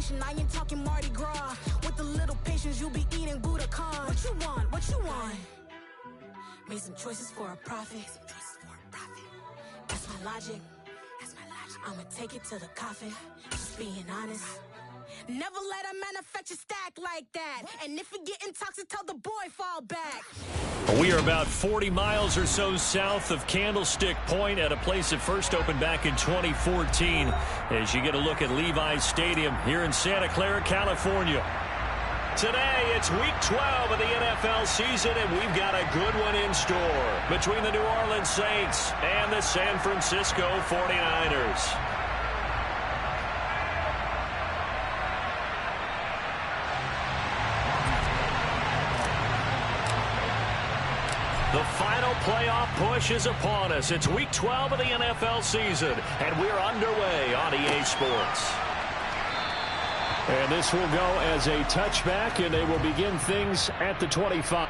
celebration, I ain't talking Mardi Gras. With a little patience, you'll be eating Budokan. What you want? What you want? Made some choices for a profit. That's my logic. I'ma take it to the coffin. Just being honest. Never let a manufacturer stack like that. And if you get toxic, tell the boy fall back. We are about 40 miles or so south of Candlestick Point at a place that first opened back in 2014 as you get a look at Levi's Stadium here in Santa Clara, California. Today, it's Week 12 of the NFL season, and we've got a good one in store between the New Orleans Saints and the San Francisco 49ers. The final playoff push is upon us. It's Week 12 of the NFL season, and we're underway on EA Sports. And this will go as a touchback, and they will begin things at the 25.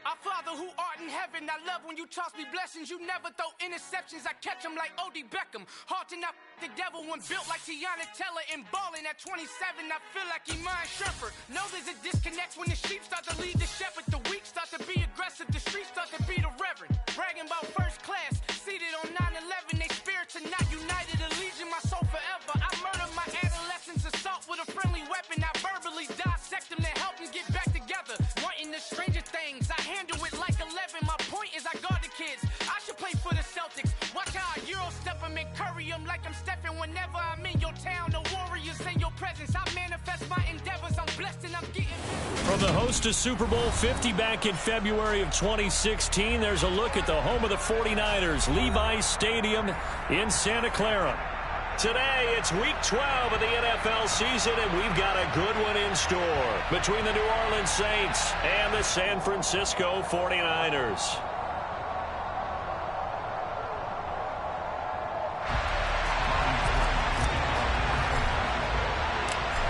Our Father who art in heaven, I love when you toss me blessings. You never throw interceptions, I catch them like O.D. Beckham. Hard to not the devil when built like Tiana Teller and balling at 27. I feel like Iman Shumpert. Know there's a disconnect when the sheep start to lead the shepherd. The weak start to be aggressive, the streets start to be the reverend. Bragging about first class, seated on 9/11. They spirits are not united, a legion, my soul forever. I murder my adolescence, assault with a friendly weapon. I verbally dissect them to help them get back together. Wanting the stranger things, I handle it like 11. My point is I guard the kids. I should play for the Celtics. Watch how I Euro step them and curry them like I'm stepping. Whenever I'm in your town, the Warriors in your presence. I manifest my endeavors. I'm blessed and I'm getting. From the host to Super Bowl 50 back in February of 2016, there's a look at the home of the 49ers, Levi's Stadium in Santa Clara. Today, it's Week 12 of the NFL season, and we've got a good one in store between the New Orleans Saints and the San Francisco 49ers.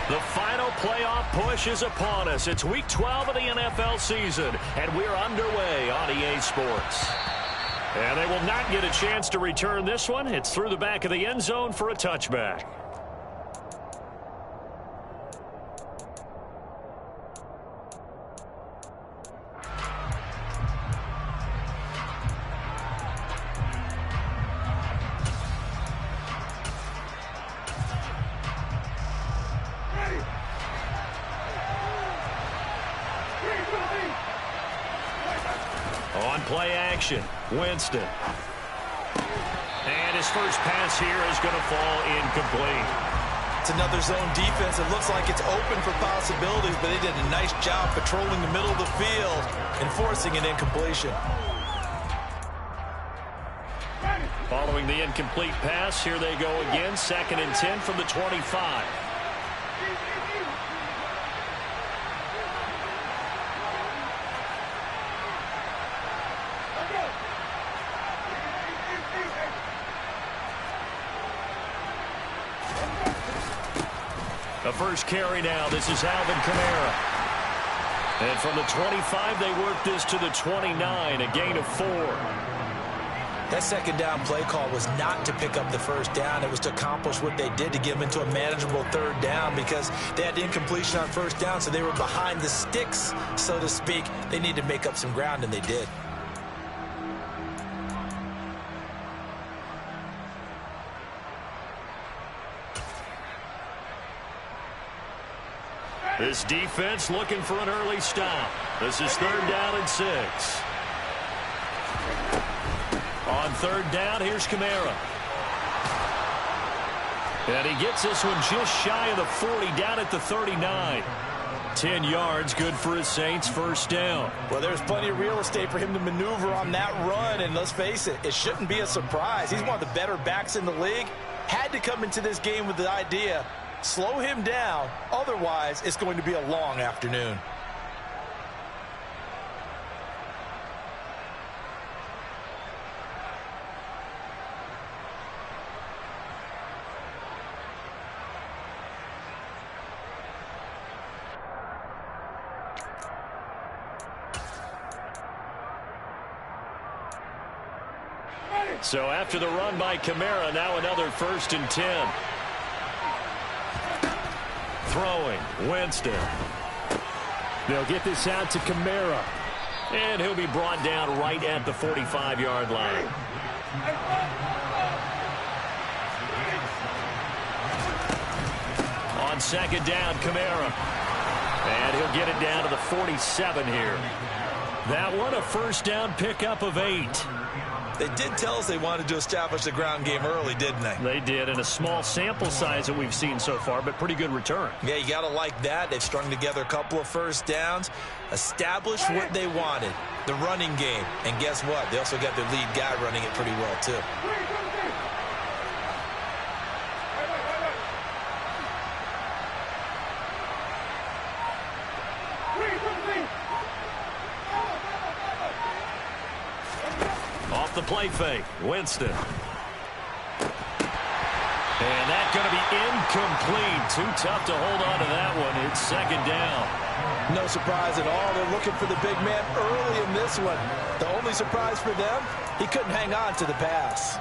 The final playoff push is upon us. It's Week 12 of the NFL season, and we're underway on EA Sports. And they will not get a chance to return this one. It's through the back of the end zone for a touchback. On play action, Winston. And his first pass here is going to fall incomplete. It's another zone defense. It looks like it's open for possibilities, but they did a nice job patrolling the middle of the field and forcing an incompletion. Following the incomplete pass, here they go again. 2nd and 10 from the 25. The first carry now. This is Alvin Kamara. And from the 25, they work this to the 29, a gain of 4. That second down play call was not to pick up the first down. It was to accomplish what they did to get them into a manageable 3rd down because they had incompletion on 1st down, so they were behind the sticks, so to speak. They needed to make up some ground, and they did. This defense looking for an early stop. This is 3rd down and 6. On 3rd down, here's Kamara. And he gets this one just shy of the 40, down at the 39. 10 yards, good for his Saints, 1st down. Well, there's plenty of real estate for him to maneuver on that run, and let's face it, it shouldn't be a surprise. He's one of the better backs in the league. Had to come into this game with the idea, slow him down, otherwise it's going to be a long afternoon. So after the run by Kamara, now another 1st and 10. Throwing, Winston. They'll get this out to Kamara. And he'll be brought down right at the 45-yard line. On 2nd down, Kamara. And he'll get it down to the 47 here. That one, a 1st down pickup of 8. They did tell us they wanted to establish the ground game early, didn't they? They did, and a small sample size that we've seen so far, but pretty good return. Yeah, you got to like that. They've strung together a couple of 1st downs, established what they wanted, the running game. And guess what? They also got their lead guy running it pretty well, too. Off the play fake, Winston. And that's going to be incomplete. Too tough to hold on to that one. It's 2nd down. No surprise at all. They're looking for the big man early in this one. The only surprise for them, he couldn't hang on to the pass.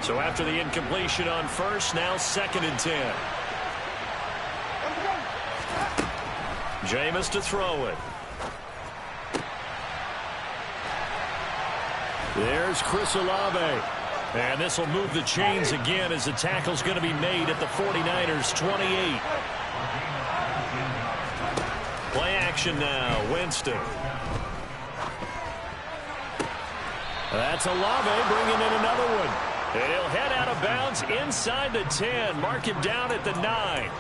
So after the incompletion on 1st, now 2nd and 10. Jameis to throw it. There's Chris Olave. And this will move the chains again as the tackle's going to be made at the 49ers' 28. Play action now. Winston. That's Olave bringing in another one. And he'll head out of bounds inside the 10. Mark him down at the 9.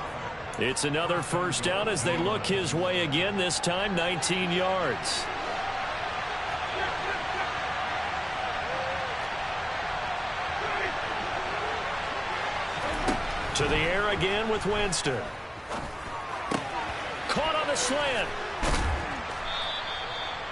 It's another 1st down as they look his way again, this time 19 yards. To the air again with Winston. Caught on the slant.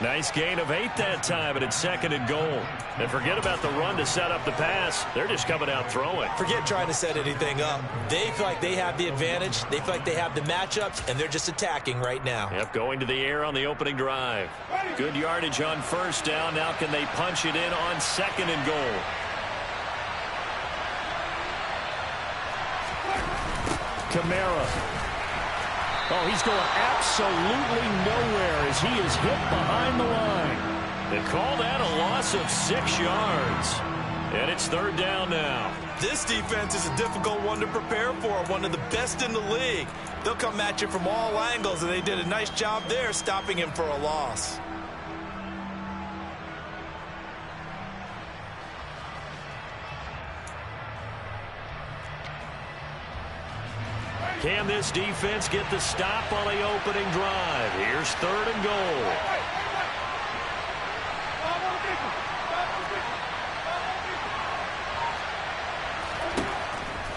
Nice gain of 8 that time, but it's 2nd and goal. And forget about the run to set up the pass. They're just coming out throwing. Forget trying to set anything up. They feel like they have the advantage. They feel like they have the matchups, and they're just attacking right now. Yep, going to the air on the opening drive. Good yardage on 1st down. Now can they punch it in on 2nd and goal? Kamara. Oh, he's going absolutely nowhere as he is hit behind the line. They call that a loss of 6 yards. And it's 3rd down now. This defense is a difficult one to prepare for, one of the best in the league. They'll come at you from all angles, and they did a nice job there stopping him for a loss. Can this defense get the stop on the opening drive? Here's 3rd and goal.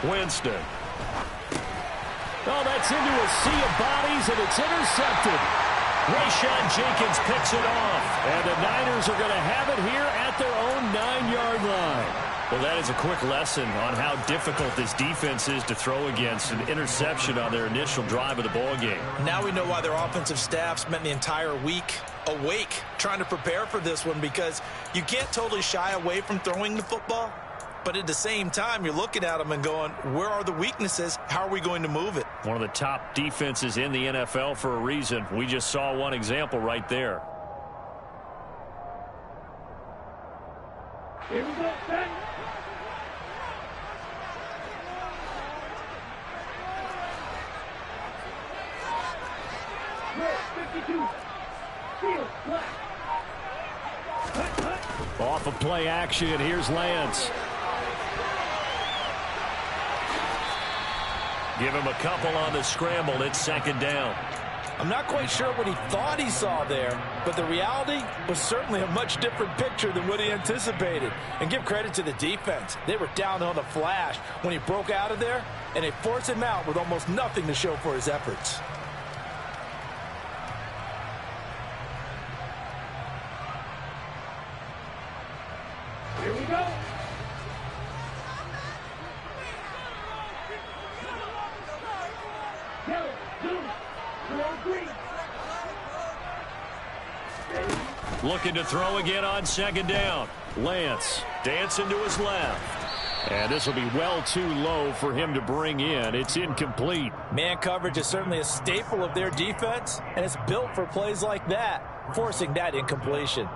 Winston. Oh, that's into a sea of bodies, and it's intercepted. Rayshon Jenkins picks it off, and the Niners are going to have it here at their own 9-yard line. Well, that is a quick lesson on how difficult this defense is to throw against. An interception on their initial drive of the ball game. Now we know why their offensive staff spent the entire week awake trying to prepare for this one, because you can't totally shy away from throwing the football. But at the same time, you're looking at them and going, where are the weaknesses? How are we going to move it? One of the top defenses in the NFL for a reason. We just saw one example right there. Here we go, set. Off of play action, here's Lance. Give him a couple on the scramble. It's 2nd down. I'm not quite sure what he thought he saw there, but the reality was certainly a much different picture than what he anticipated. And give credit to the defense. They were down on the flash when he broke out of there, and they forced him out with almost nothing to show for his efforts. Here we go. looking to throw again on second down. Lance dancing to his left. And this will be well too low for him to bring in. It's incomplete. Man coverage is certainly a staple of their defense, and it's built for plays like that, forcing that incompletion.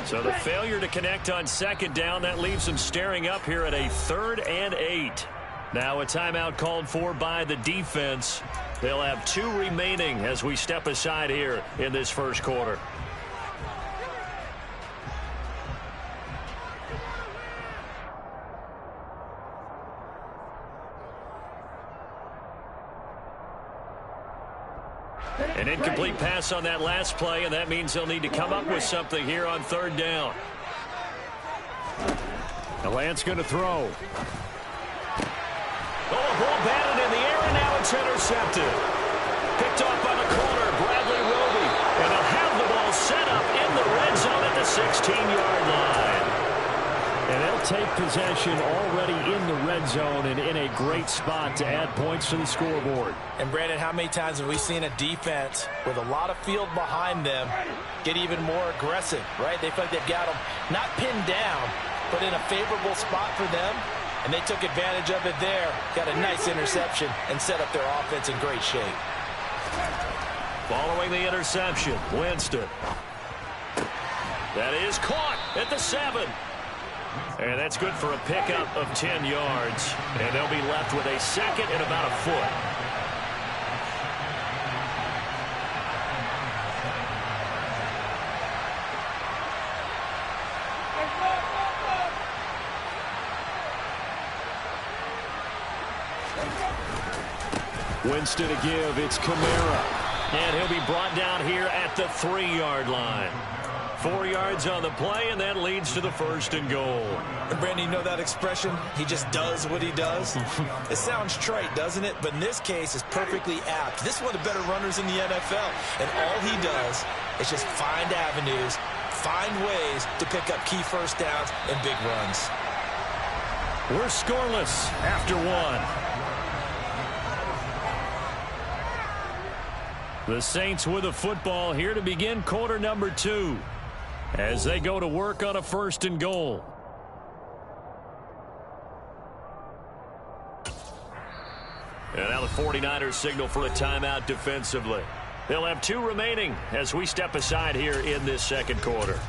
So the failure to connect on second down, that leaves them staring up here at a 3rd and 8. Now a timeout called for by the defense. They'll have 2 remaining as we step aside here in this first quarter. An incomplete pass on that last play, and that means they'll need to come up with something here on 3rd down. The Lance going to throw. Oh, a ball batted in the air, and now it's intercepted. Picked off by the corner, Bradley Roby. And they'll have the ball set up in the red zone at the 16-yard line. And they'll take possession already in the red zone and in a great spot to add points to the scoreboard. And, Brandon, how many times have we seen a defense with a lot of field behind them get even more aggressive, right? They feel like they've got them not pinned down, but in a favorable spot for them. And they took advantage of it there, got a nice interception, and set up their offense in great shape. Following the interception, Winston. That is caught at the 7. And that's good for a pickup of 10 yards. And they'll be left with a 2nd and about a foot. Winston to give. It's Kamara. And he'll be brought down here at the 3-yard line. 4 yards on the play, and that leads to the 1st and goal. And Brandon, you know that expression? He just does what he does. It sounds trite, doesn't it? But in this case, it's perfectly apt. This is one of the better runners in the NFL. And all he does is just find avenues, find ways to pick up key first downs and big runs. We're scoreless after 1. The Saints with a football here to begin quarter number 2 as they go to work on a 1st and goal. And now the 49ers signal for a timeout defensively. They'll have 2 remaining as we step aside here in this 2nd quarter.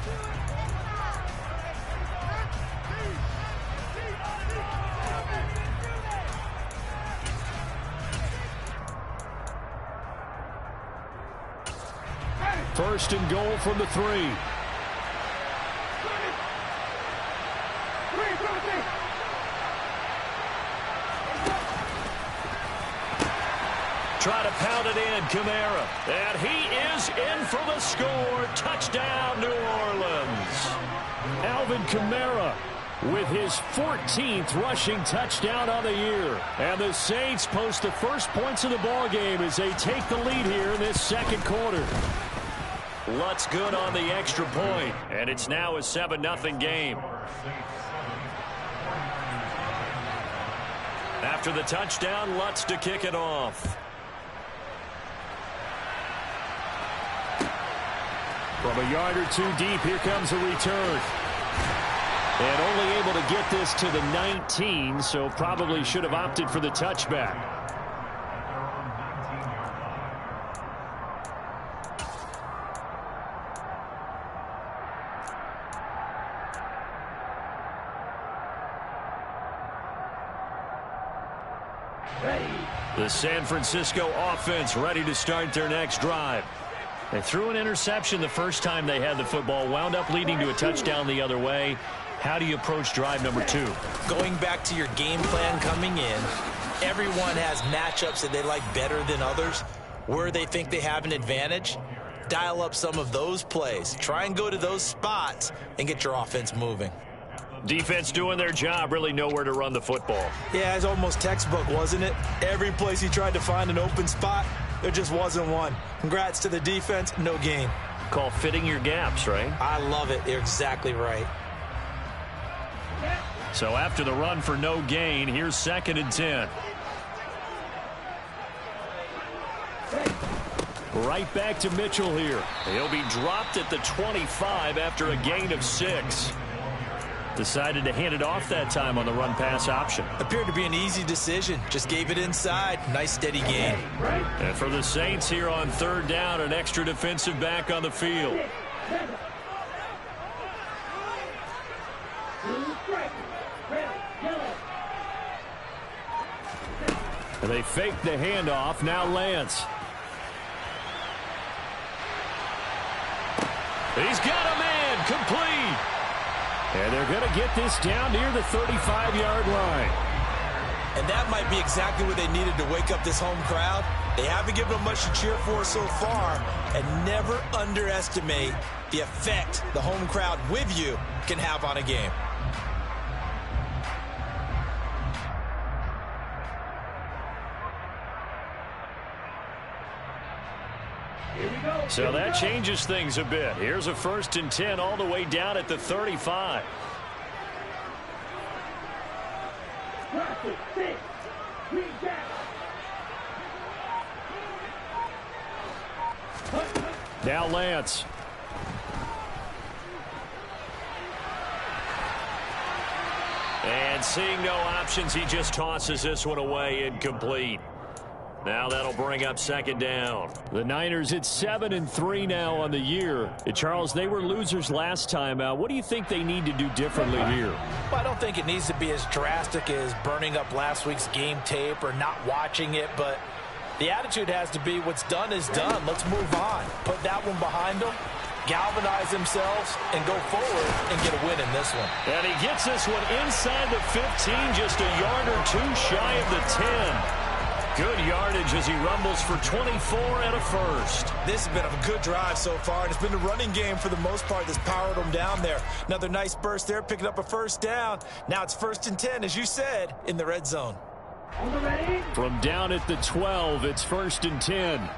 First and goal from the 3. Try to pound it in, Kamara. And he is in for the score. Touchdown, New Orleans. Alvin Kamara with his 14th rushing touchdown on the year. And the Saints post the first points of the ballgame as they take the lead here in this 2nd quarter. Lutz good on the extra point, and it's now a 7-0 game. After the touchdown, Lutz to kick it off. From a yard or 2 deep, here comes a return. And only able to get this to the 19, so probably should have opted for the touchback. The San Francisco offense ready to start their next drive. They threw an interception the first time they had the football, wound up leading to a touchdown the other way. How do you approach drive number 2? Going back to your game plan coming in, everyone has matchups that they like better than others. Where they think they have an advantage, dial up some of those plays. Try and go to those spots and get your offense moving. Defense doing their job, really nowhere to run the football. Yeah, it's almost textbook, wasn't it? Every place he tried to find an open spot, there just wasn't one. Congrats to the defense, no gain. Call fitting your gaps, right? I love it. You're exactly right. So after the run for no gain, here's 2nd and 10. Right back to Mitchell here. He'll be dropped at the 25 after a gain of 6. Decided to hand it off that time on the run-pass option. Appeared to be an easy decision. Just gave it inside. Nice steady gain. And for the Saints here on 3rd down, an extra defensive back on the field. And they fake the handoff. Now Lance. He's got a man. Complete. And they're going to get this down near the 35-yard line. And that might be exactly what they needed to wake up this home crowd. They haven't given them much to cheer for so far. And never underestimate the effect the home crowd with you can have on a game. So that changes things a bit. Here's a 1st and 10 all the way down at the 35. Now Lance. And seeing no options, he just tosses this one away, incomplete. Now that'll bring up 2nd down. The Niners at 7-3 now on the year. And Charles, they were losers last time out. What do you think they need to do differently here? Well, I don't think it needs to be as drastic as burning up last week's game tape or not watching it, but the attitude has to be what's done is done. Let's move on. Put that one behind them, galvanize themselves, and go forward and get a win in this one. And he gets this one inside the 15, just a yard or 2 shy of the 10. Good yardage as he rumbles for 24 and a 1st. This has been a good drive so far, and it's been the running game for the most part that's powered them down there. Another nice burst there, picking up a 1st down. Now it's 1st and 10, as you said, in the red zone. From down at the 12, it's 1st and 10.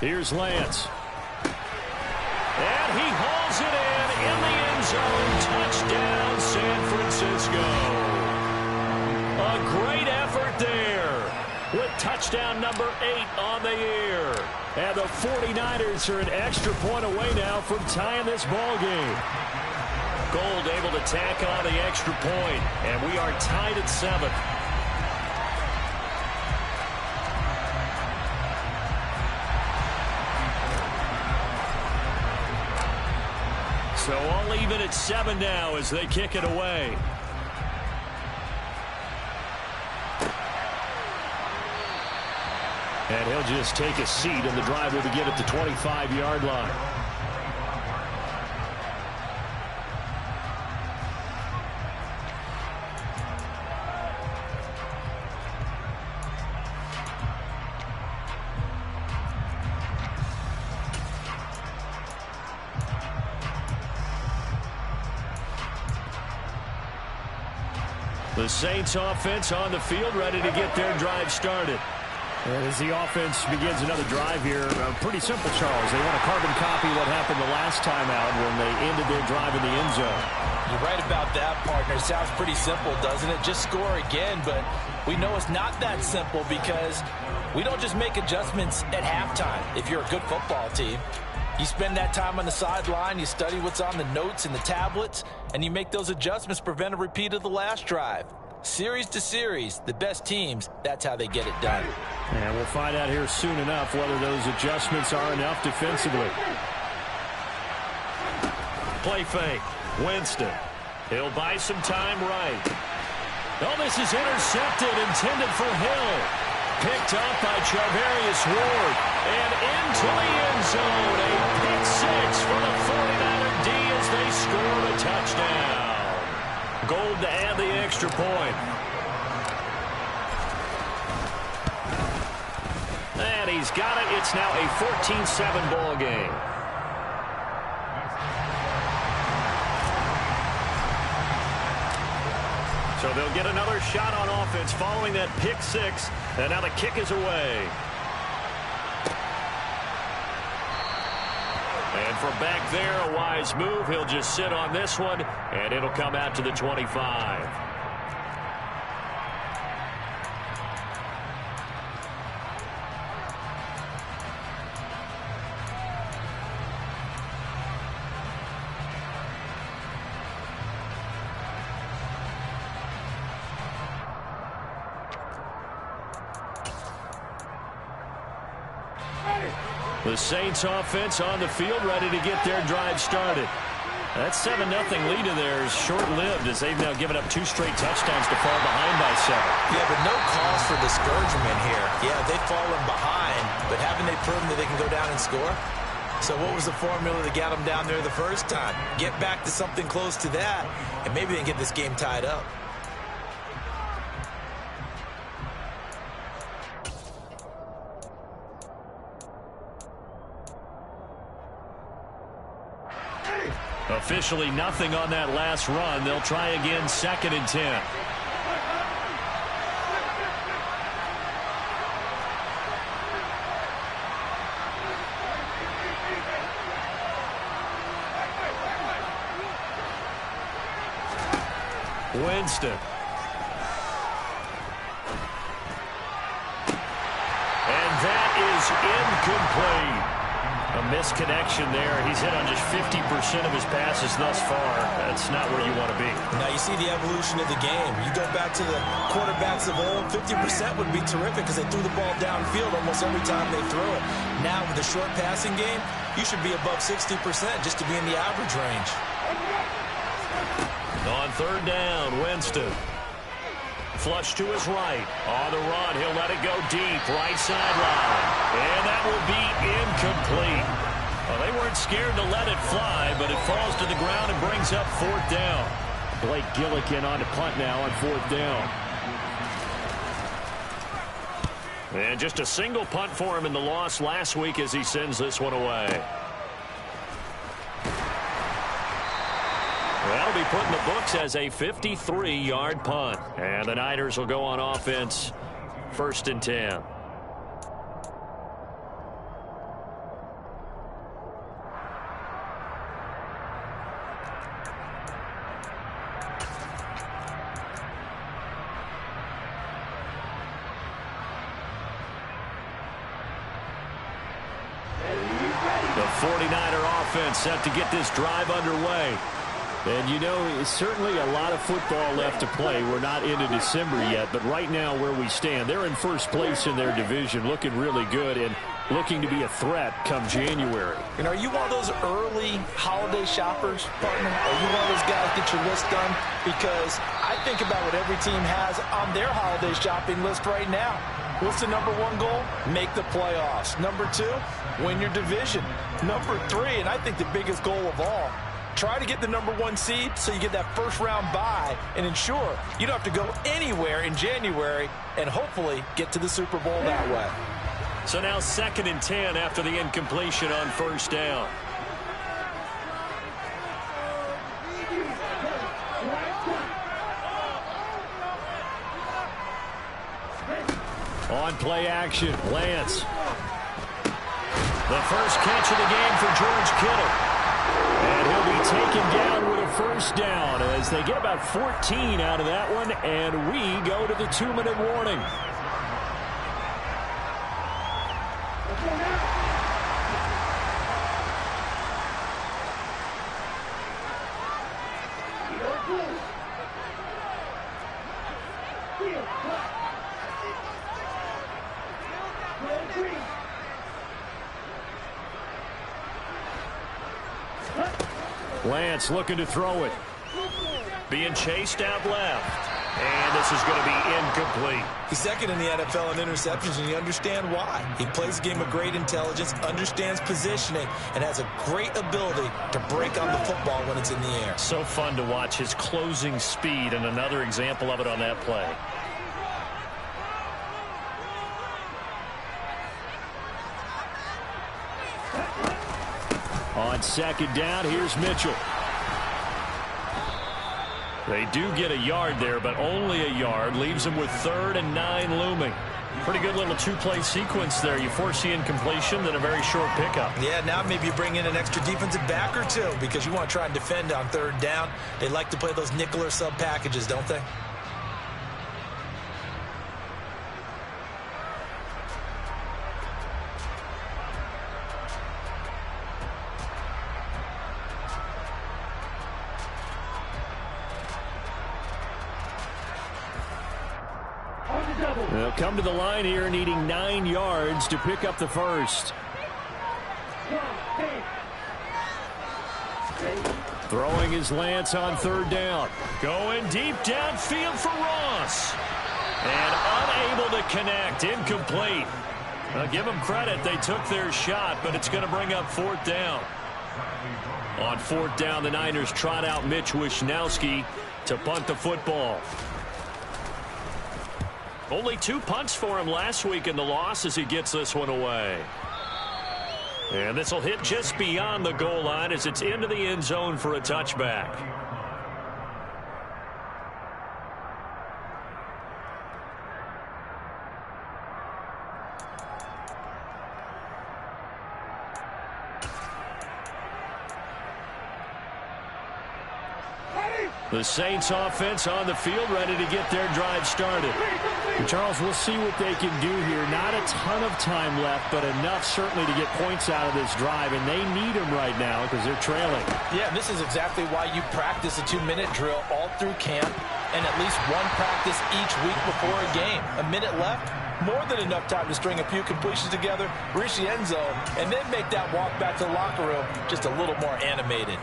Here's Lance. And he hauls it in the end zone. Touchdown, San Francisco. A great effort there with touchdown number 8 on the year. And the 49ers are an extra point away now from tying this ball game. Gold able to tack on the extra point, and we are tied at 7. So all even at 7 now as they kick it away. And he'll just take a seat, and the drive will begin at the 25-yard line. The Saints offense on the field, ready to get their drive started. And as the offense begins another drive here, pretty simple, Charles. They want to carbon copy what happened the last time out when they ended their drive in the end zone. You're right about that, partner. It sounds pretty simple, doesn't it? Just score again, but we know it's not that simple because we don't just make adjustments at halftime if you're a good football team. You spend that time on the sideline, you study what's on the notes and the tablets, and you make those adjustments to prevent a repeat of the last drive. Series to series, the best teams, that's how they get it done. And we'll find out here soon enough whether those adjustments are enough defensively. Play fake. Winston. He'll buy some time right. Oh, this is intercepted, intended for Hill. Picked up by Charvarius Ward. And into the end zone. A pick 6 for the 49er D as they score a touchdown. Gold to add the extra point. And he's got it. It's now a 14-7 ball game. So they'll get another shot on offense following that pick six. And now the kick is away. And from back there, a wise move. He'll just sit on this one, and it'll come out to the 25. The Saints offense on the field, ready to get their drive started. That 7-0 lead of theirs short-lived as they've now given up 2 straight touchdowns to fall behind by 7. Yeah, but no cause for discouragement here. Yeah, they've fallen behind, but haven't they proven that they can go down and score? So what was the formula that got them down there the first time? Get back to something close to that, and maybe they can get this game tied up. Officially nothing on that last run. They'll try again, 2nd and 10. Winston. And that is incomplete. A misconnection there. He's hit on just 50% of his passes thus far. That's not where you want to be. Now you see the evolution of the game. You go back to the quarterbacks of old, 50% would be terrific because they threw the ball downfield almost every time they threw it. Now with the short passing game, you should be above 60% just to be in the average range. On 3rd down, Winston. Flush to his right. On the run, he'll let it go deep. Right sideline. And that will be incomplete. Well, they weren't scared to let it fly, but it falls to the ground and brings up 4th down. Blake Gillikin on the punt now on 4th down. And just a single punt for him in the loss last week as he sends this one away. That'll be put in the books as a 53-yard punt. And the Niners will go on offense, 1st and 10. The 49er offense set to get this drive underway. And, you know, certainly a lot of football left to play. We're not into December yet, but right now where we stand, they're in first place in their division, looking really good and looking to be a threat come January. And are you one of those early holiday shoppers, partner? Are you one of those guys get your list done? Because I think about what every team has on their holiday shopping list right now. What's the number 1 goal? Make the playoffs. Number 2, win your division. Number 3, and I think the biggest goal of all, try to get the number 1 seed so you get that first-round bye and ensure you don't have to go anywhere in January and hopefully get to the Super Bowl that way. So now 2nd and 10 after the incompletion on 1st down. On play action, Lance. The first catch of the game for George Kittle. And he'll be taken down with a 1st down as they get about 14 out of that one, and we go to the 2-minute warning. Lance looking to throw it. Being chased out left. And this is going to be incomplete. He's 2nd in the NFL in interceptions, and you understand why. He plays a game of great intelligence, understands positioning, and has a great ability to break on the football when it's in the air. So fun to watch his closing speed, and another example of it on that play. On 2nd down, here's Mitchell. They do get a yard there, but only a yard. Leaves them with 3rd and 9 looming. Pretty good little two-play sequence there. You force the incompletion, then a very short pickup. Yeah, now maybe you bring in an extra defensive back or two because you want to try and defend on 3rd down. They like to play those nickel or sub packages, don't they? They'll come to the line here needing 9 yards to pick up the first. Throwing his Lance on 3rd down. Going deep downfield for Ross. And unable to connect. Incomplete. I'll give them credit. They took their shot, but it's going to bring up 4th down. On 4th down, the Niners trot out Mitch Wishnowski to punt the football. Only 2 punts for him last week in the loss as he gets this one away. And this will hit just beyond the goal line as it's into the end zone for a touchback. The Saints offense on the field, ready to get their drive started. Charles, we'll see what they can do here. Not a ton of time left, but enough certainly to get points out of this drive, and they need them right now because they're trailing. Yeah, this is exactly why you practice a 2-minute drill all through camp and at least one practice each week before a game. A minute left, more than enough time to string a few completions together, reach the end zone, and then make that walk back to the locker room just a little more animated.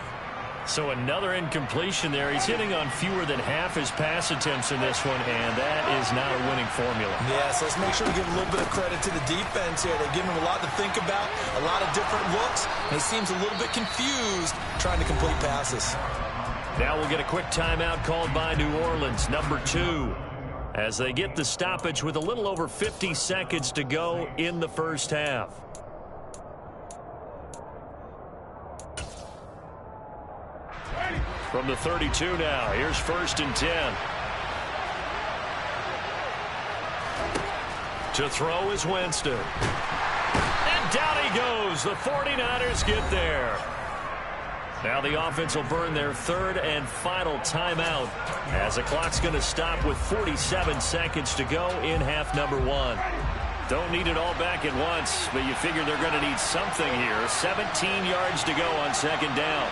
So another incompletion there. He's hitting on fewer than half his pass attempts in this one, and that is not a winning formula. Yeah, so let's make sure we give a little bit of credit to the defense here. They've given him a lot to think about, a lot of different looks, and he seems a little bit confused trying to complete passes. Now we'll get a quick timeout called by New Orleans, number 2, as they get the stoppage with a little over 50 seconds to go in the first half. From the 32 now, here's 1st and 10. To throw is Winston. And down he goes. The 49ers get there. Now the offense will burn their 3rd and final timeout as the clock's going to stop with 47 seconds to go in half number 1. Don't need it all back at once, but you figure they're going to need something here. 17 yards to go on 2nd down.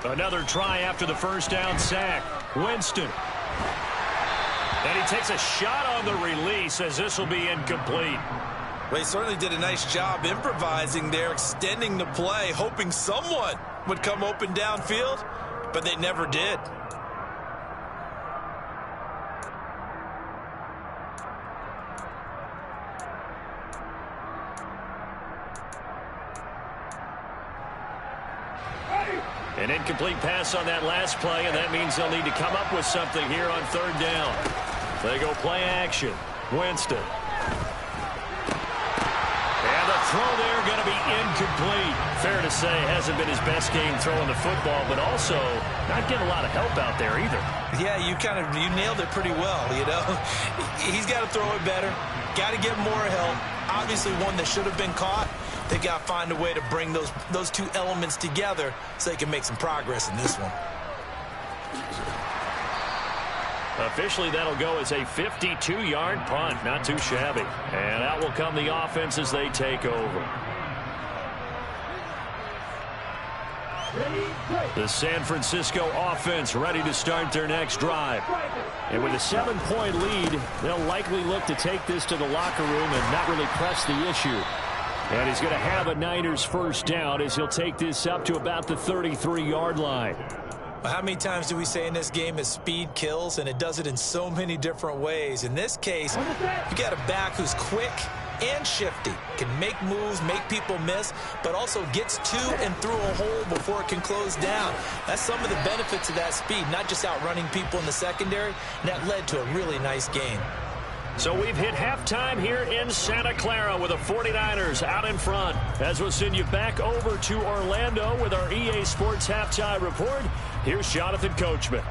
Another try after the first down sack. Winston. And he takes a shot on the release as this will be incomplete. Well, he certainly did a nice job improvising there, extending the play, hoping someone would come open downfield, but they never did. An incomplete pass on that last play, and that means they'll need to come up with something here on 3rd down. They go play action. Winston. And the throw there going to be incomplete. Fair to say, hasn't been his best game throwing the football, but also not getting a lot of help out there either. Yeah, you nailed it pretty well, you know. He's got to throw it better. Got to get more help. Obviously one that should have been caught. They got to find a way to bring those two elements together so they can make some progress in this one. Officially, that'll go as a 52-yard punt. Not too shabby. And out will come the offense as they take over. The San Francisco offense ready to start their next drive. And with a 7-point lead, they'll likely look to take this to the locker room and not really press the issue. And he's going to have a Niners first down as he'll take this up to about the 33-yard line. How many times do we say in this game that speed kills, and it does it in so many different ways? In this case, you got a back who's quick, and shifty. Can make moves, make people miss, but also gets to and through a hole before it can close down. That's some of the benefits of that speed, not just outrunning people in the secondary, and that led to a really nice game. So we've hit halftime here in Santa Clara with the 49ers out in front. As we'll send you back over to Orlando with our EA Sports Halftime Report, here's Jonathan Coachman.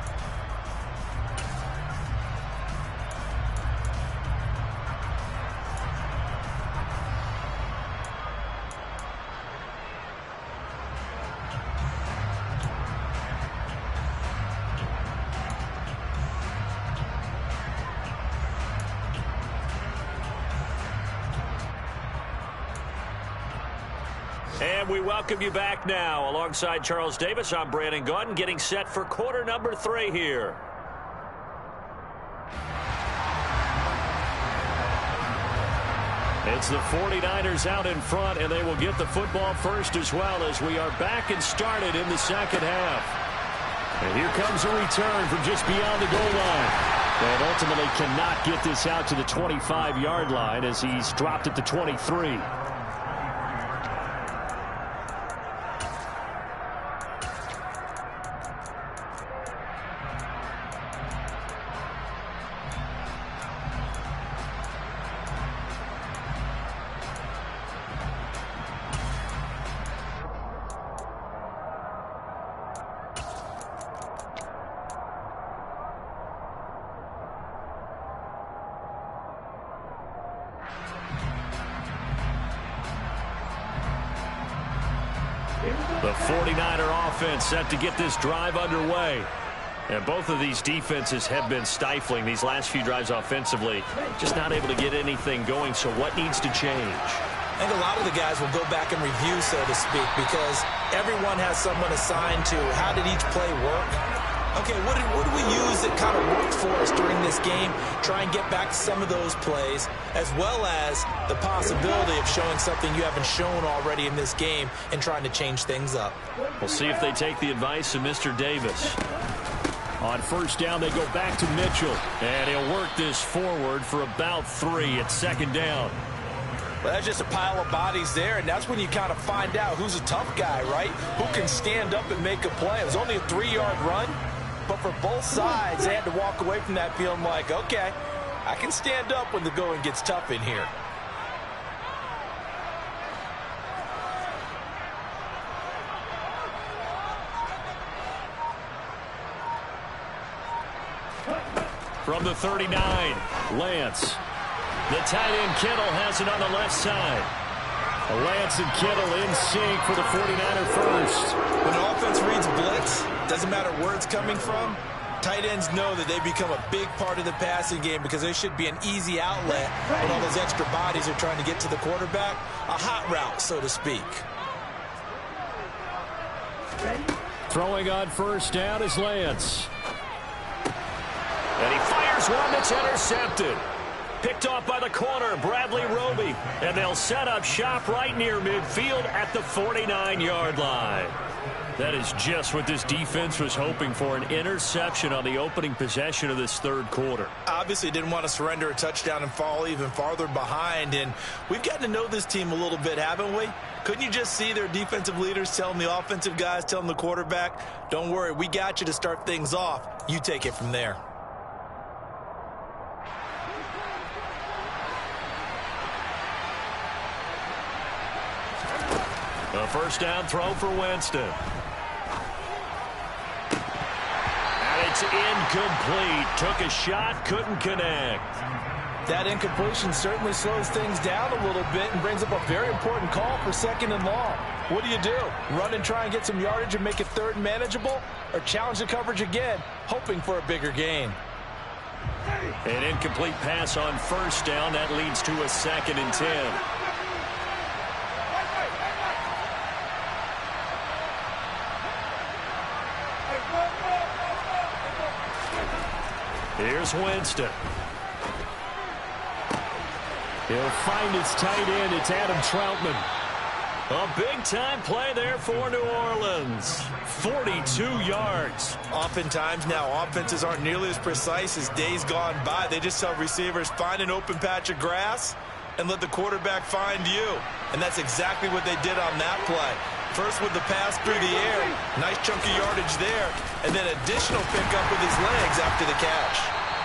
And we welcome you back now. Alongside Charles Davis, I'm Brandon Gotw, getting set for quarter number 3 here. It's the 49ers out in front, and they will get the football first as well as we are back and started in the second half. And here comes a return from just beyond the goal line. And ultimately cannot get this out to the 25-yard line as he's dropped at the 23. The 49er offense set to get this drive underway. And both of these defenses have been stifling these last few drives offensively. Just not able to get anything going, so what needs to change? I think a lot of the guys will go back and review, so to speak, because everyone has someone assigned to how did each play work. Okay, what do we use that kind of worked for us during this game? Try and get back to some of those plays, as well as the possibility of showing something you haven't shown already in this game and trying to change things up. We'll see if they take the advice of Mr. Davis. On first down, they go back to Mitchell. And he'll work this forward for about 3 at second down. Well, that's just a pile of bodies there, and that's when you kind of find out who's a tough guy, right? Who can stand up and make a play. It was only a 3-yard run. But for both sides, they had to walk away from that feeling like, okay, I can stand up when the going gets tough in here. From the 39, Lance. The tight end Kittle has it on the left side. Lance and Kittle in sync for the 49er first. When the offense reads blitz, doesn't matter where it's coming from, tight ends know that they become a big part of the passing game because they should be an easy outlet when all those extra bodies are trying to get to the quarterback. A hot route, so to speak. Throwing on first down is Lance. And he fires one that's intercepted. Picked off by the corner, Bradley Roby. And they'll set up shop right near midfield at the 49-yard line. That is just what this defense was hoping for, an interception on the opening possession of this third quarter. Obviously didn't want to surrender a touchdown and fall even farther behind. And we've gotten to know this team a little bit, haven't we? Couldn't you just see their defensive leaders telling the offensive guys, telling the quarterback, don't worry, we got you to start things off. You take it from there. A first down throw for Winston. And it's incomplete. Took a shot, couldn't connect. That incompletion certainly slows things down a little bit and brings up a very important call for second and long. What do? Run and try and get some yardage and make it third and manageable? Or challenge the coverage again, hoping for a bigger gain? An incomplete pass on first down. That leads to a 2nd and 10. Here's Winston. He'll find his tight end. It's Adam Troutman. A big-time play there for New Orleans. 42 yards. Oftentimes now, offenses aren't nearly as precise as days gone by. They just tell receivers, find an open patch of grass and let the quarterback find you. And that's exactly what they did on that play. First with the pass through the air, nice chunk of yardage there, and then additional pickup with his legs after the catch.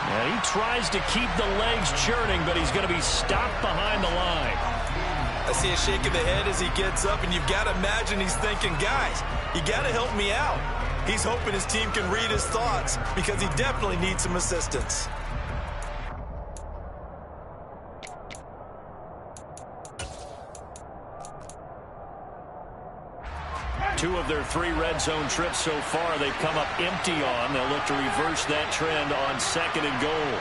And he tries to keep the legs churning, but he's going to be stopped behind the line. I see a shake of the head as he gets up, and you've got to imagine he's thinking, guys, you got to help me out. He's hoping his team can read his thoughts because he definitely needs some assistance. Two of their 3 red zone trips so far they've come up empty on. They'll look to reverse that trend on 2nd and goal.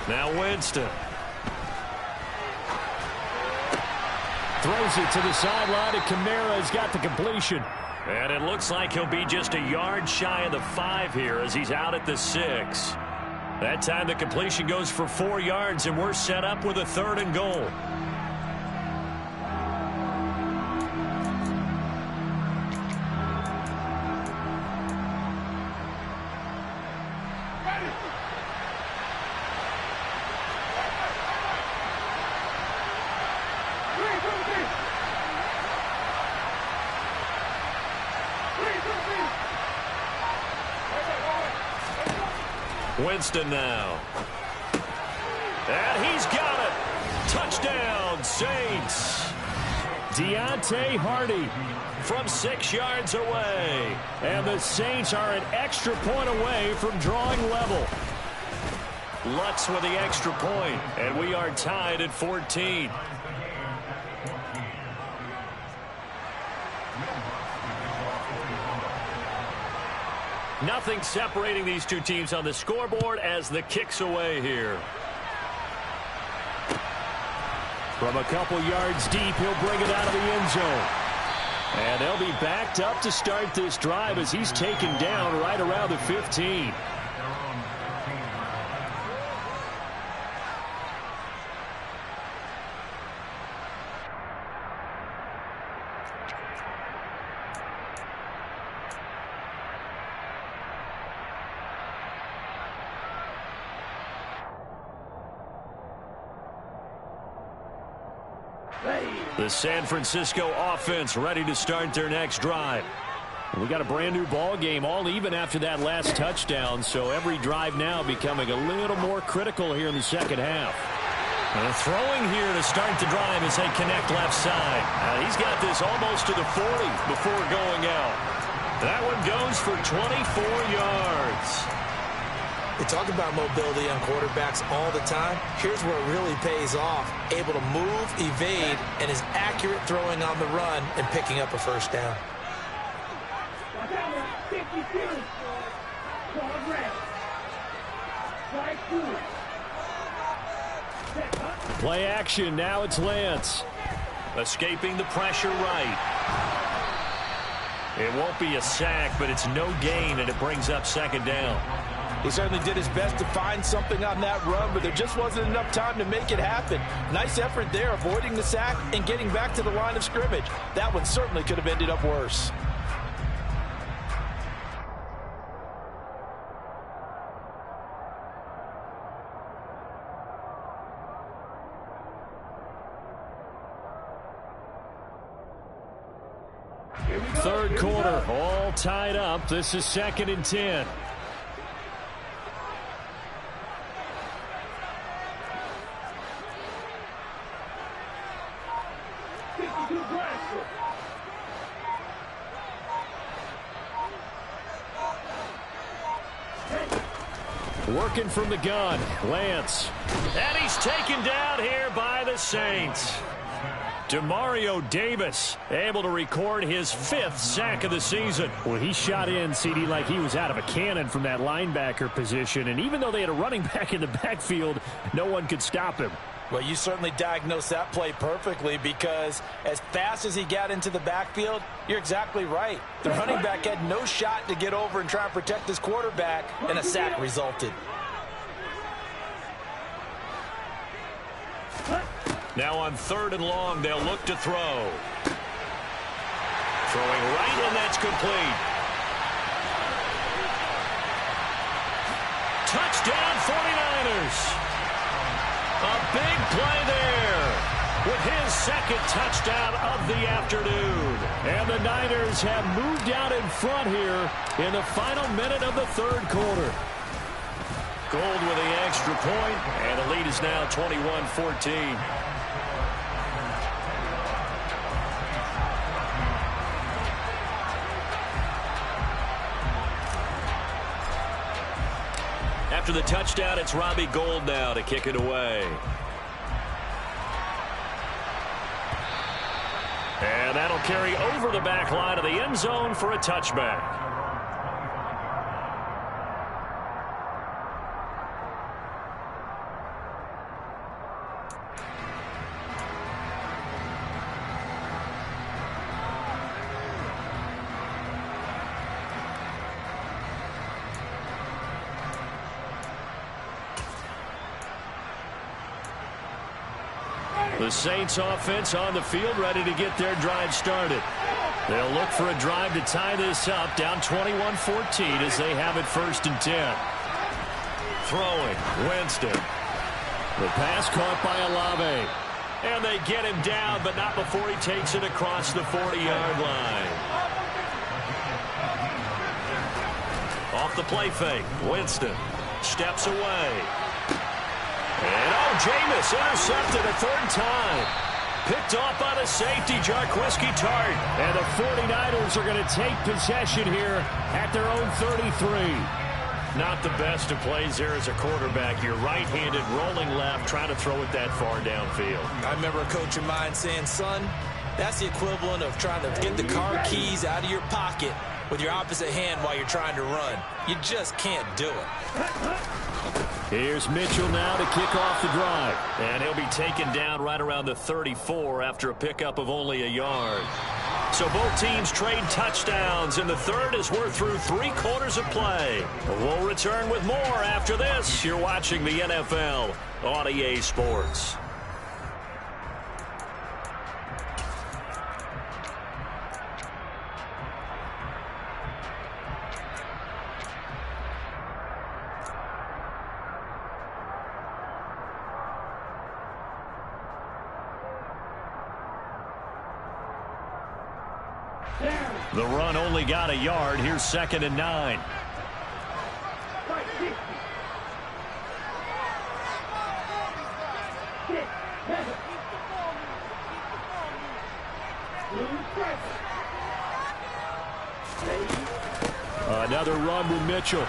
Now Winston. Throws it to the sideline, and Kamara's got the completion. And it looks like he'll be just a yard shy of the 5 here as he's out at the 6. That time the completion goes for 4 yards, and we're set up with a 3rd and goal. Winston now. And he's got it. Touchdown, Saints. Deontay Hardy from 6 yards away. And the Saints are an extra point away from drawing level. Lutz with the extra point, and we are tied at 14. Nothing separating these two teams on the scoreboard as the kick's away here. From a couple yards deep, he'll bring it out of the end zone. And they'll be backed up to start this drive as he's taken down right around the 15. The San Francisco offense ready to start their next drive. We got a brand new ball game, all even after that last touchdown, so every drive now becoming a little more critical here in the second half. And throwing here to start the drive as they connect left side. He's got this almost to the 40 before going out. That one goes for 24 yards. We talk about mobility on quarterbacks all the time. Here's where it really pays off. Able to move, evade, and is accurate throwing on the run and picking up a first down. Play action. Now it's Lance. Escaping the pressure right. It won't be a sack, but it's no gain, and it brings up second down. He certainly did his best to find something on that run, but there just wasn't enough time to make it happen. Nice effort there, avoiding the sack and getting back to the line of scrimmage. That one certainly could have ended up worse. Third quarter, all tied up. This is 2nd and 10. Working from the gun, Lance. And he's taken down here by the Saints. Demario Davis able to record his 5th sack of the season. Well, he shot in, CD, like he was out of a cannon from that linebacker position. And even though they had a running back in the backfield, no one could stop him. Well, you certainly diagnosed that play perfectly because as fast as he got into the backfield, you're exactly right. The running back had no shot to get over and try and protect his quarterback, and a sack resulted. Now on 3rd and long, they'll look to throw. Throwing right, and that's complete. Touchdown 49ers. A big play there with his 2nd touchdown of the afternoon. And the Niners have moved out in front here in the final minute of the 3rd quarter. Gold with the extra point, and the lead is now 21-14. After the touchdown, it's Robbie Gould now to kick it away. And that'll carry over the back line of the end zone for a touchback. The Saints offense on the field, ready to get their drive started. They'll look for a drive to tie this up, down 21-14 as they have it 1st and 10. Throwing, Winston. The pass caught by Olave. And they get him down, but not before he takes it across the 40-yard line. Off the play fake, Winston steps away. And Jameis intercepted a 3rd time. Picked off by the safety, Jarquiski Tart. And the 49ers are going to take possession here at their own 33. Not the best of plays there as a quarterback. You're right-handed, rolling left, trying to throw it that far downfield. I remember a coach of mine saying, son, that's the equivalent of trying to get the car keys out of your pocket with your opposite hand while you're trying to run. You just can't do it. Here's Mitchell now to kick off the drive. And he'll be taken down right around the 34 after a pickup of only a yard. So both teams trade touchdowns in the 3rd as we're through 3 quarters of play. We'll return with more after this. You're watching the NFL on EA Sports. The run only got a yard. Here's 2nd and 9. Another run with Mitchell.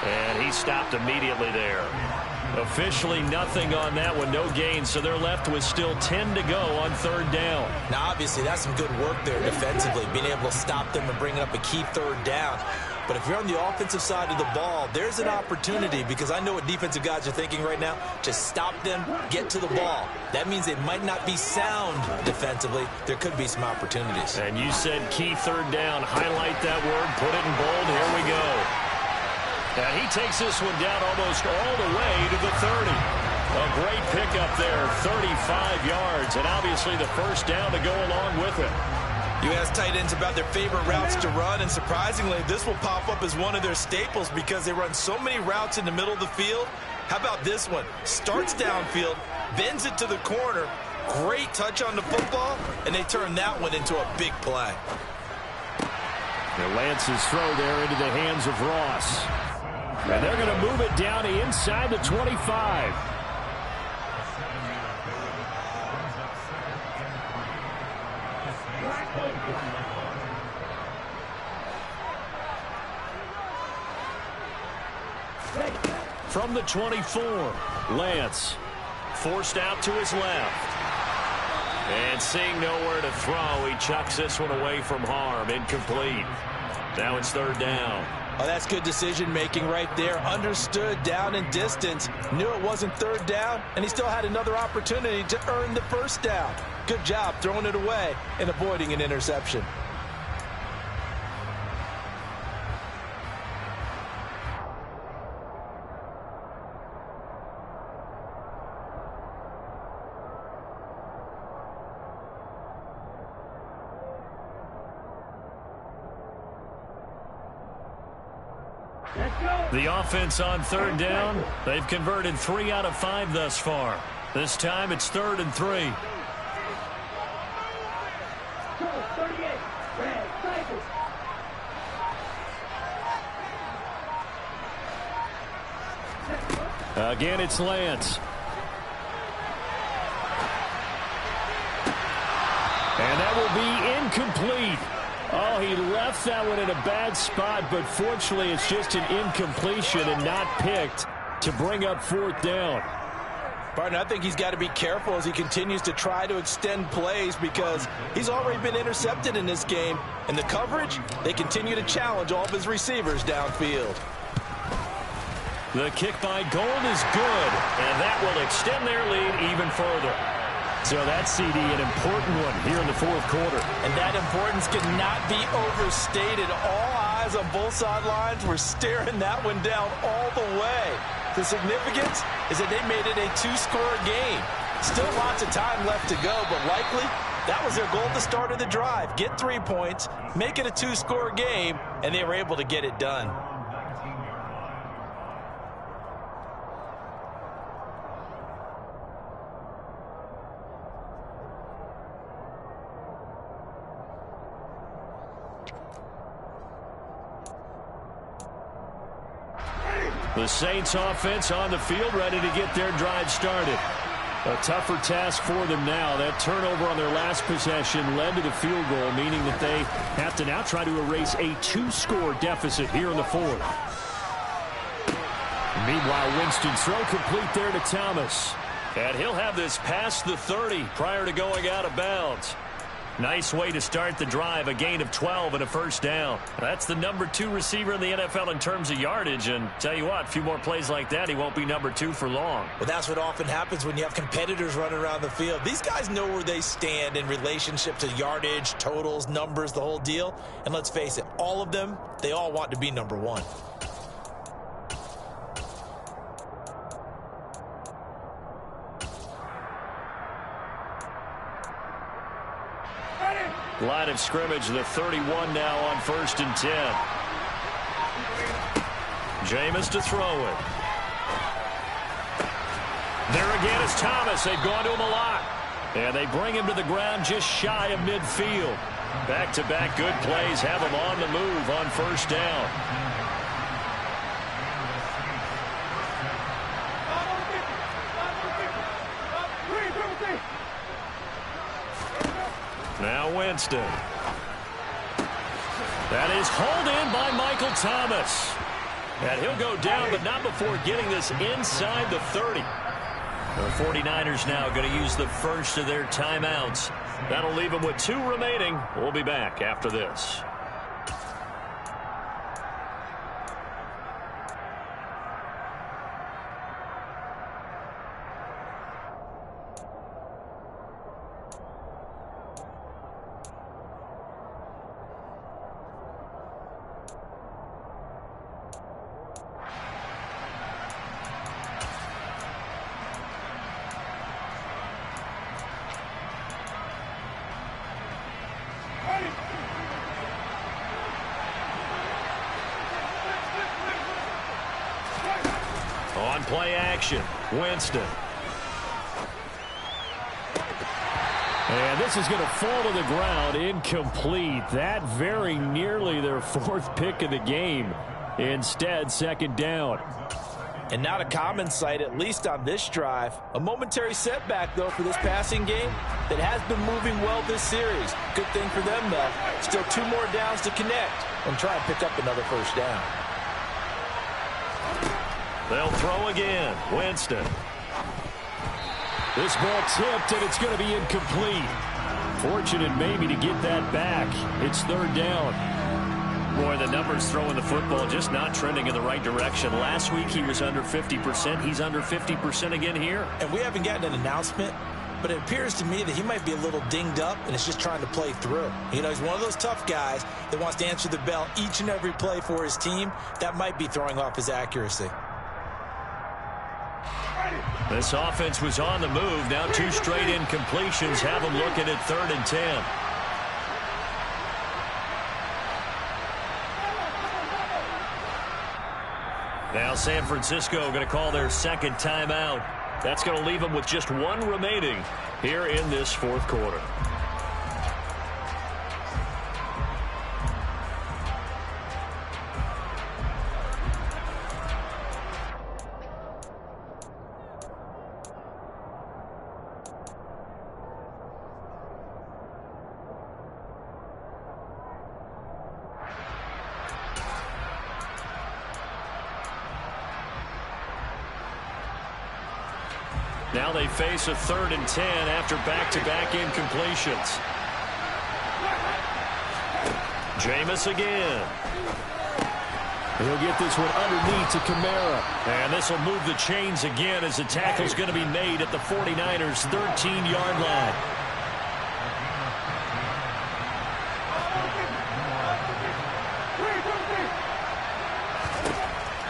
And he stopped immediately there. Officially nothing on that one, no gain, so they're left with still 10 to go on 3rd down. Now, obviously, that's some good work there defensively, being able to stop them and bring up a key 3rd down. But if you're on the offensive side of the ball, there's an opportunity, because I know what defensive guys are thinking right now. Just stop them, get to the ball. That means they might not be sound defensively. There could be some opportunities. And you said key 3rd down. Highlight that word, put it in bold. Here we go. And he takes this one down almost all the way to the 30. A great pickup there, 35 yards, and obviously the 1st down to go along with it. You ask tight ends about their favorite routes to run, and surprisingly, this will pop up as one of their staples because they run so many routes in the middle of the field. How about this one? Starts downfield, bends it to the corner, great touch on the football, and they turn that one into a big play. And Lance's throw there into the hands of Ross. And they're going to move it down to inside the 25. From the 24, Lance Forced out to his left. And seeing nowhere to throw, he chucks this one away from harm. Incomplete. Now it's 3rd down. Oh, that's good decision-making right there. Understood down and distance. Knew it wasn't 3rd down, and he still had another opportunity to earn the 1st down. Good job throwing it away and avoiding an interception. Let's go. The offense on third down, they've converted 3 out of 5 thus far. This time it's 3rd and 3. Charles 38. Red cycle. Again, it's Lance. And that will be incomplete. Oh, he left that one in a bad spot, but fortunately it's just an incompletion and not picked to bring up 4th down. Partner, I think he's got to be careful as he continues to try to extend plays because he's already been intercepted in this game. And the coverage, they continue to challenge all of his receivers downfield. The kick by Gold is good, and that will extend their lead even further. So that CD, an important one here in the 4th quarter. And that importance cannot be overstated. All eyes on both sidelines were staring that one down all the way. The significance is that they made it a 2-score game. Still lots of time left to go, but likely that was their goal at the start of the drive. Get 3 points, make it a 2-score game, and they were able to get it done. The Saints offense on the field, ready to get their drive started. A tougher task for them now. That turnover on their last possession led to the field goal, meaning that they have to now try to erase a 2-score deficit here in the 4th. Meanwhile, Winston's throw complete there to Thomas. And he'll have this past the 30 prior to going out of bounds. Nice way to start the drive, a gain of 12 and a 1st down. That's the number 2 receiver in the NFL in terms of yardage, and tell you what, a few more plays like that, he won't be number 2 for long. Well, that's what often happens when you have competitors running around the field. These guys know where they stand in relationship to yardage, totals, numbers, the whole deal. And let's face it, all of them, they all want to be number 1. Line of scrimmage, the 31 now on 1st and 10. Jameis to throw it. There again is Thomas. They've gone to him a lot. And they bring him to the ground just shy of midfield. Back-to-back good plays have him on the move on 1st down. Now Winston. That is hauled in by Michael Thomas. And he'll go down, but not before getting this inside the 30. The 49ers now going to use the first of their timeouts. That'll leave them with 2 remaining. We'll be back after this. On play action, Winston. And this is going to fall to the ground, incomplete. That very nearly their 4th pick of the game. Instead, 2nd down. And not a common sight, at least on this drive. A momentary setback, though, for this passing game that has been moving well this series. Good thing for them, though. Still 2 more downs to connect and try and pick up another 1st down. They'll throw again. Winston. This ball tipped, and it's going to be incomplete. Fortunate maybe to get that back. It's 3rd down. Boy, the numbers throwing the football just not trending in the right direction. Last week he was under 50%. He's under 50% again here. And we haven't gotten an announcement, but it appears to me that he might be a little dinged up and is just trying to play through. You know, he's one of those tough guys that wants to answer the bell each and every play for his team. That might be throwing off his accuracy. This offense was on the move. Now 2 straight incompletions have them looking at 3rd and 10. Now San Francisco going to call their second timeout. That's going to leave them with just one remaining here in this fourth quarter. Now they face a 3rd and 10 after back-to-back incompletions. Jameis again. He'll get this one underneath to Kamara. And this will move the chains again as the tackle's going to be made at the 49ers' 13-yard line.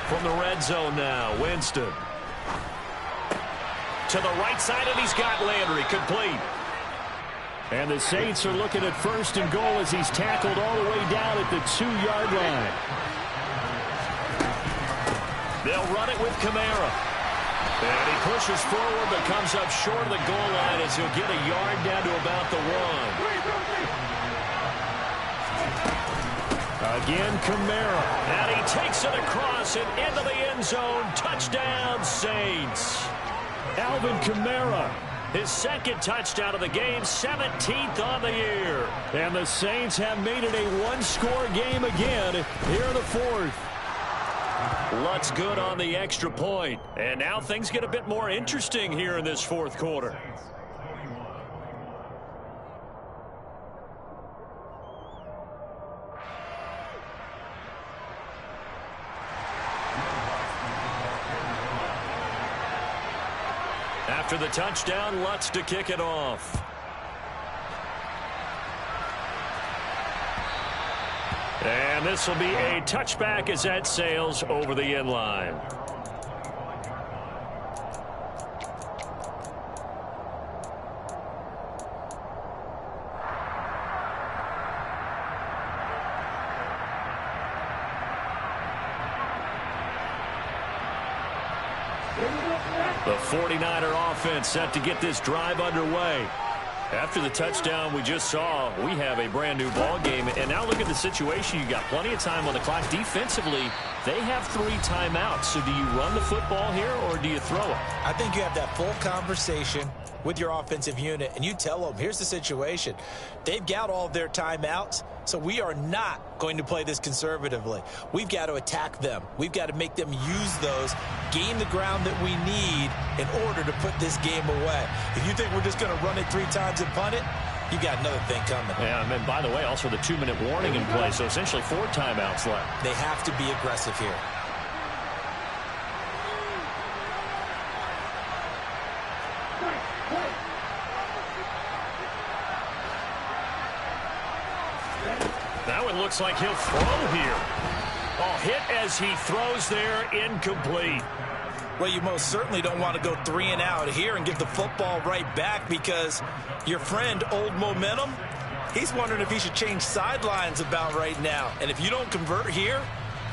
From the red zone now, Winston. To the right side, and he's got Landry complete. And the Saints are looking at 1st and goal as he's tackled all the way down at the 2-yard line. They'll run it with Kamara. And he pushes forward but comes up short of the goal line as he'll get a yard down to about the 1. Again, Kamara. And he takes it across and into the end zone. Touchdown, Saints. Alvin Kamara. His second touchdown of the game, 17th on the year. And the Saints have made it a one-score game again here in the fourth. Lutz good on the extra point. And now things get a bit more interesting here in this fourth quarter. After the touchdown, Lutz to kick it off. And this will be a touchback as that sails over the end line. The 49er offense set to get this drive underway. After the touchdown we just saw, we have a brand new ball game. And now look at the situation. You got plenty of time on the clock. Defensively, they have 3 timeouts. So do you run the football here or do you throw it? I think you have that full conversation with your offensive unit, and you tell them, here's the situation. They've got all of their timeouts, so we are not going to play this conservatively. We've got to attack them. We've got to make them use those, gain the ground that we need in order to put this game away. If you think we're just going to run it 3 times and punt it, you got another thing coming. Yeah, and by the way, also the 2-minute warning in play, so essentially 4 timeouts left. They have to be aggressive here. Now it looks like he'll throw here. Oh, hit as he throws there, incomplete. Well, you most certainly don't want to go 3 and out here and give the football right back, because your friend, Old Momentum, he's wondering if he should change sidelines about right now. And if you don't convert here,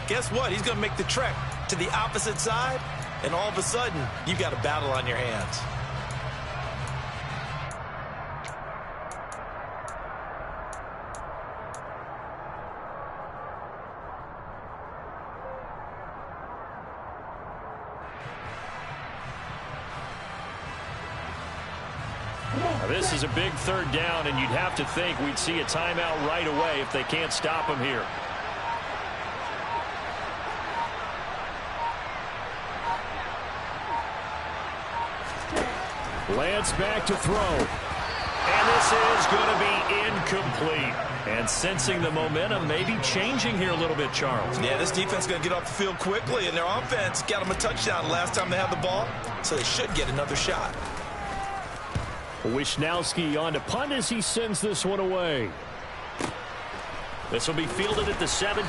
guess what? He's going to make the trek to the opposite side, and all of a sudden, you've got a battle on your hands. This is a big 3rd down, and you'd have to think we'd see a timeout right away if they can't stop him here. Lance back to throw. And this is going to be incomplete. And sensing the momentum maybe changing here a little bit, Charles. Yeah, this defense is going to get off the field quickly, and their offense got them a touchdown last time they had the ball, so they should get another shot. Wisnowski on to punt as he sends this one away. This will be fielded at the 17.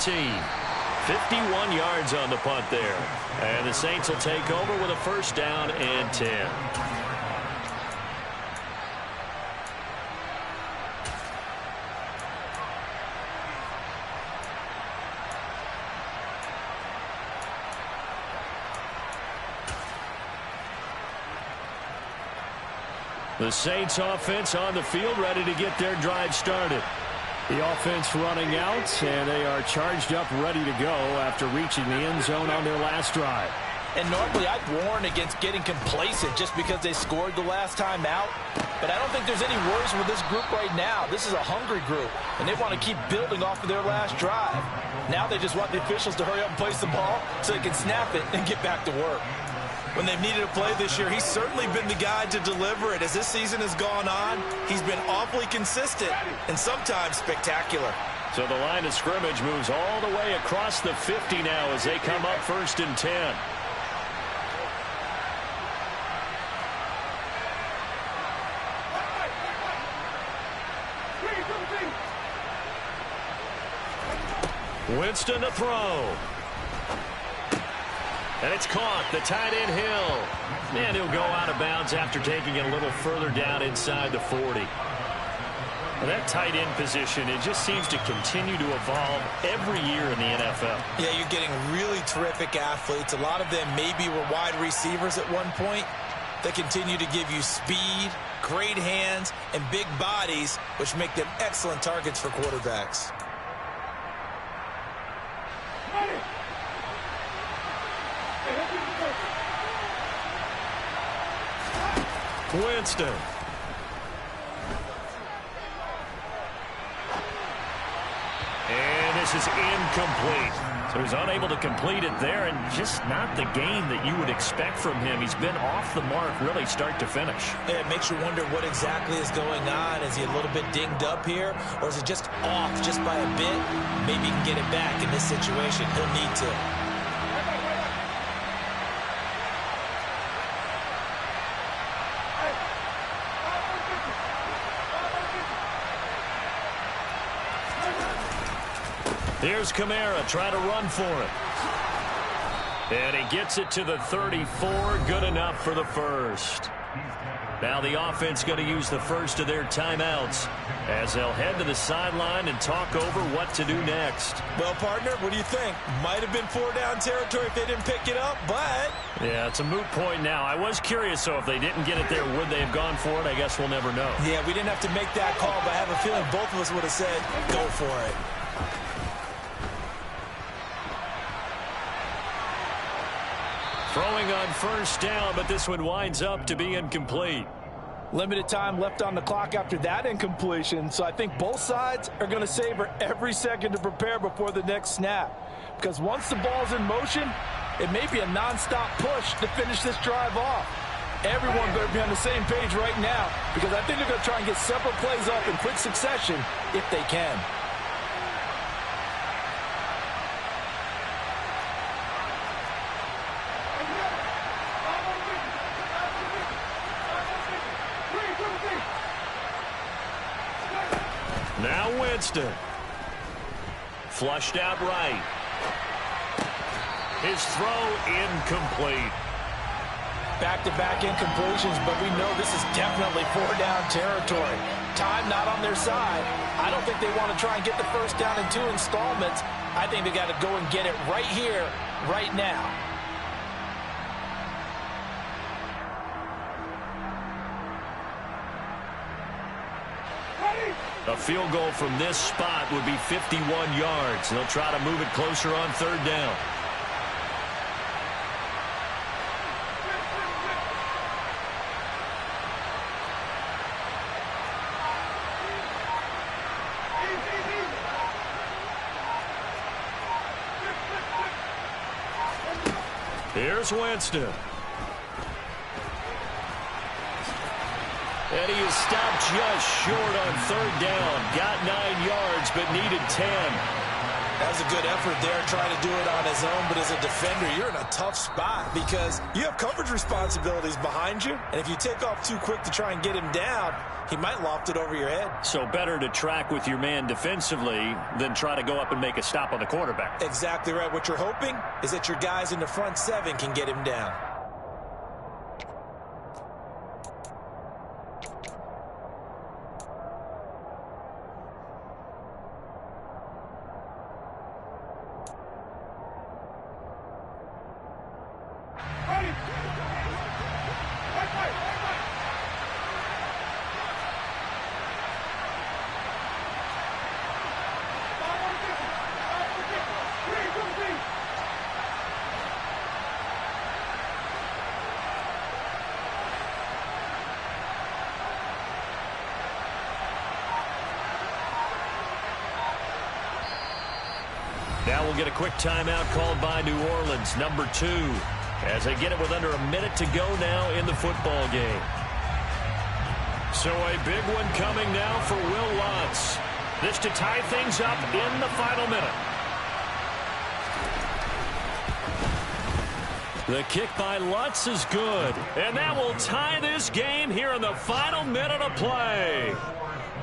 51 yards on the punt there. And the Saints will take over with a 1st down and 10. The Saints offense on the field, ready to get their drive started. The offense running out, and they are charged up, ready to go after reaching the end zone on their last drive. And normally I'd warn against getting complacent just because they scored the last time out. But I don't think there's any worries with this group right now. This is a hungry group, and they want to keep building off of their last drive. Now they just want the officials to hurry up and place the ball so they can snap it and get back to work. When they've needed a play this year, he's certainly been the guy to deliver it. As this season has gone on, he's been awfully consistent and sometimes spectacular. So the line of scrimmage moves all the way across the 50 now as they come up 1st and 10. Winston to throw. And it's caught. The tight end Hill. And he'll go out of bounds after taking it a little further down inside the 40. Well, that tight end position, it just seems to continue to evolve every year in the NFL. Yeah, you're getting really terrific athletes. A lot of them maybe were wide receivers at one point. They continue to give you speed, great hands, and big bodies, which make them excellent targets for quarterbacks. Winston. And this is incomplete. So he's unable to complete it there, and just not the game that you would expect from him. He's been off the mark really start to finish. Yeah, it makes you wonder what exactly is going on. Is he a little bit dinged up here, or is it just off just by a bit? Maybe he can get it back in this situation. He'll need to. Here's Kamara trying to run for it. And he gets it to the 34. Good enough for the first. Now the offense going to use the first of their timeouts as they'll head to the sideline and talk over what to do next. Well, partner, what do you think? Might have been 4-down territory if they didn't pick it up, but... Yeah, it's a moot point now. I was curious, so if they didn't get it there, would they have gone for it? I guess we'll never know. Yeah, we didn't have to make that call, but I have a feeling both of us would have said, go for it. Throwing on first down, but this one winds up to be incomplete. Limited time left on the clock after that incompletion, so I think both sides are going to savor every second to prepare before the next snap. Because once the ball's in motion, it may be a nonstop push to finish this drive off. Everyone better be on the same page right now, because I think they're going to try and get several plays up in quick succession if they can. Now Winston. Flushed out right. His throw incomplete. Back-to-back incompletions, but we know this is definitely 4-down territory. Time not on their side. I don't think they want to try and get the first down in 2 installments. I think they got to go and get it right here, right now. A field goal from this spot would be 51 yards. They'll try to move it closer on 3rd down. Here's Winston. And he is stopped just short on 3rd down. Got 9 yards, but needed 10. That was a good effort there, trying to do it on his own. But as a defender, you're in a tough spot because you have coverage responsibilities behind you. And if you take off too quick to try and get him down, he might loft it over your head. So better to track with your man defensively than try to go up and make a stop on the quarterback. Exactly right. What you're hoping is that your guys in the front 7 can get him down. Now we'll get a quick timeout called by New Orleans, number 2, as they get it with under a minute to go now in the football game. So a big one coming now for Will Lutz. This to tie things up in the final minute. The kick by Lutz is good, and that will tie this game here in the final minute of play.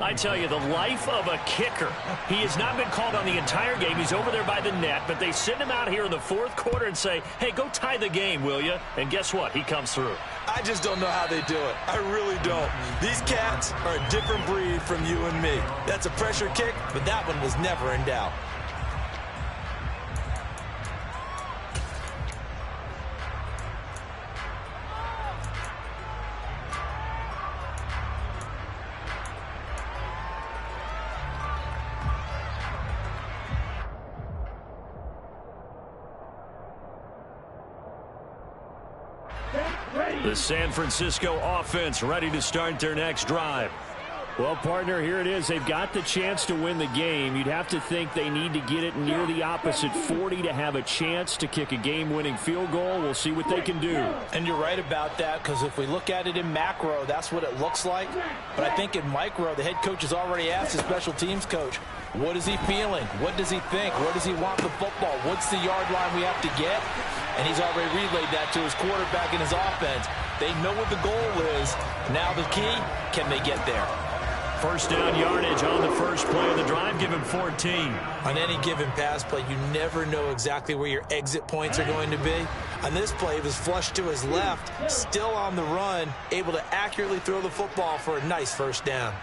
I tell you, the life of a kicker. He has not been called on the entire game. He's over there by the net, but they send him out here in the fourth quarter and say, hey, go tie the game, will you? And guess what? He comes through. I just don't know how they do it. I really don't. These cats are a different breed from you and me. That's a pressure kick, but that one was never in doubt. The San Francisco offense ready to start their next drive. Well, partner, here it is. They've got the chance to win the game. You'd have to think they need to get it near the opposite 40 to have a chance to kick a game-winning field goal. We'll see what they can do. And you're right about that, because if we look at it in macro, that's what it looks like. But I think in micro, the head coach has already asked the special teams coach, what is he feeling? What does he think? Where does he want the football? What's the yard line we have to get? And he's already relayed that to his quarterback and his offense. They know what the goal is. Now the key, can they get there? First down yardage on the first play of the drive. Give him 14. On any given pass play, you never know exactly where your exit points are going to be. On this play, it was flushed to his left, still on the run, able to accurately throw the football for a nice first down.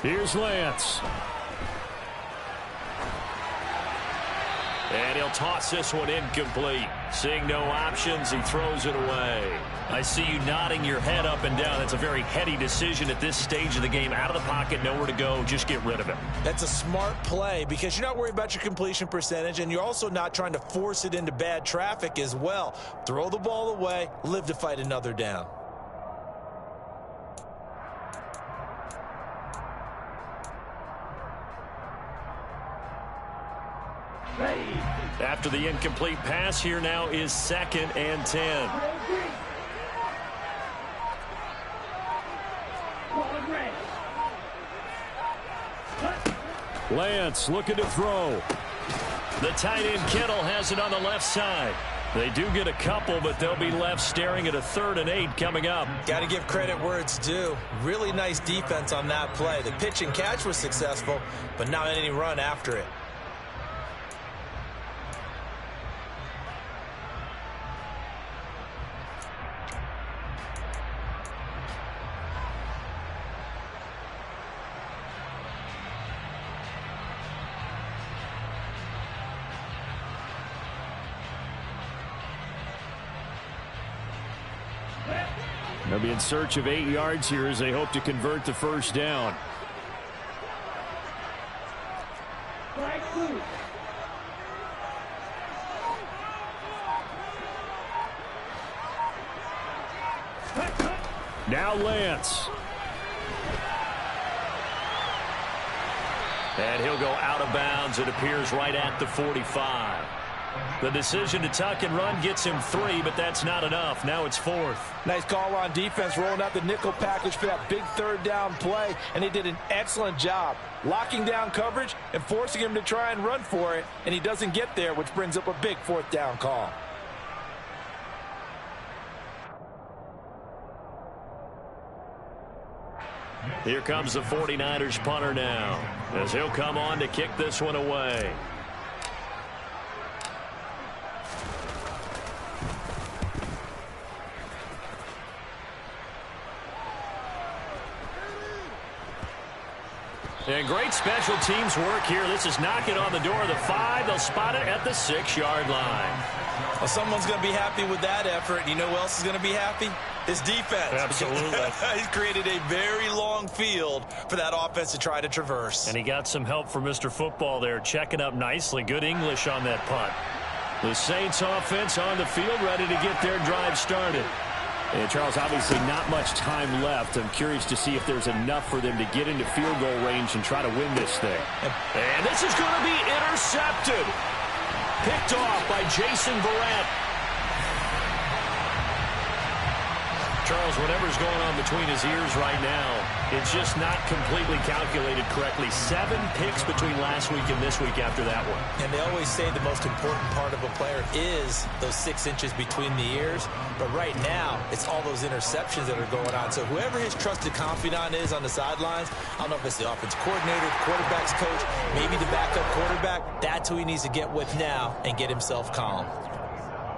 Here's Lance. And he'll toss this one incomplete. Seeing no options, he throws it away. I see you nodding your head up and down. That's a very heady decision at this stage of the game. Out of the pocket, nowhere to go. Just get rid of it. That's a smart play because you're not worried about your completion percentage, and you're also not trying to force it into bad traffic as well. Throw the ball away, live to fight another down. After the incomplete pass, here now is 2nd and 10. Lance looking to throw. The tight end Kittle has it on the left side. They do get a couple, but they'll be left staring at a 3rd and 8 coming up. Got to give credit where it's due. Really nice defense on that play. The pitch and catch was successful, but not any run after it. They'll be in search of 8 yards here as they hope to convert the first down. Now Lance. And he'll go out of bounds, it appears, right at the 45. The decision to tuck and run gets him 3, but that's not enough. Now it's 4th. Nice call on defense, rolling out the nickel package for that big 3rd down play, and he did an excellent job locking down coverage and forcing him to try and run for it, and he doesn't get there, which brings up a big 4th down call. Here comes the 49ers punter now, as he'll come on to kick this one away. And great special teams work here. This is knocking on the door of the 5. They'll spot it at the 6-yard line. Well, someone's going to be happy with that effort. You know who else is going to be happy? His defense. Absolutely. He's created a very long field for that offense to try to traverse. And he got some help from Mr. Football there, checking up nicely. Good English on that punt. The Saints offense on the field, ready to get their drive started. And Charles, obviously not much time left. I'm curious to see if there's enough for them to get into field goal range and try to win this thing. And this is going to be intercepted. Picked off by Jason Verrett. Charles, whatever's going on between his ears right now, it's just not completely calculated correctly. 7 picks between last week and this week after that one. And they always say the most important part of a player is those 6 inches between the ears. But right now, it's all those interceptions that are going on. So whoever his trusted confidant is on the sidelines, I don't know if it's the offense coordinator, the quarterback's coach, maybe the backup quarterback, that's who he needs to get with now and get himself calm.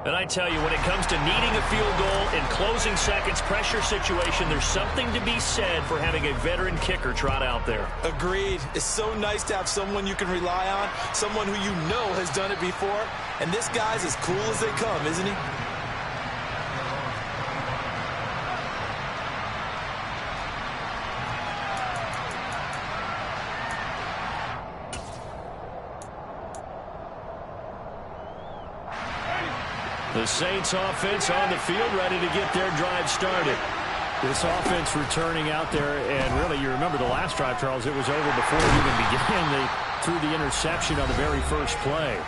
And I tell you, when it comes to needing a field goal in closing seconds, pressure situation, there's something to be said for having a veteran kicker trot out there. Agreed. It's so nice to have someone you can rely on, someone who you know has done it before. And this guy's as cool as they come, isn't he? The Saints offense on the field, ready to get their drive started. This offense returning out there, and really, you remember the last drive, Charles, it was over before it even began. They threw the interception on the very first play.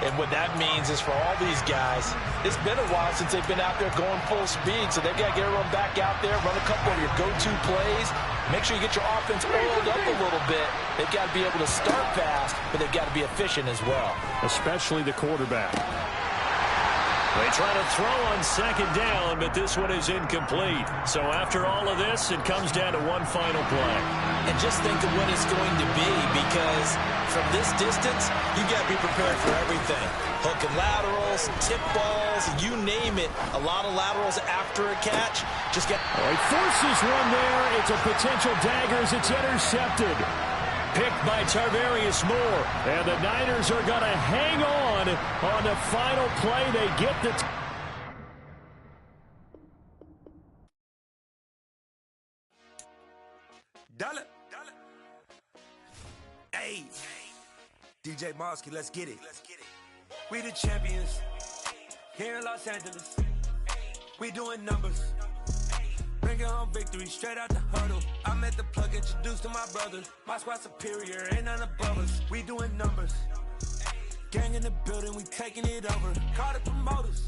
And what that means is for all these guys, it's been a while since they've been out there going full speed, so they've got to get everyone back out there, run a couple of your go-to plays, make sure you get your offense oiled up a little bit. They've got to be able to start fast, but they've got to be efficient as well. Especially the quarterback. They try to throw on second down, but this one is incomplete. So after all of this, it comes down to one final play. And just think of what it's going to be, because from this distance, you got to be prepared for everything. Hook and laterals, tip balls, you name it. A lot of laterals after a catch. Just get... Oh, he forces one there. It's a potential dagger as it's intercepted. Picked by Tarvarius Moore. And the Niners are going to hang on the final play. They get the... Dollar. Hey. DJ Mosky, let's get it. We the champions. Here in Los Angeles. We doing numbers. Bringing home victory straight out the huddle. I'm at the plug, introduced to my brothers. My squad superior, ain't none above us. We doing numbers. Gang in the building, we taking it over. Call the promoters.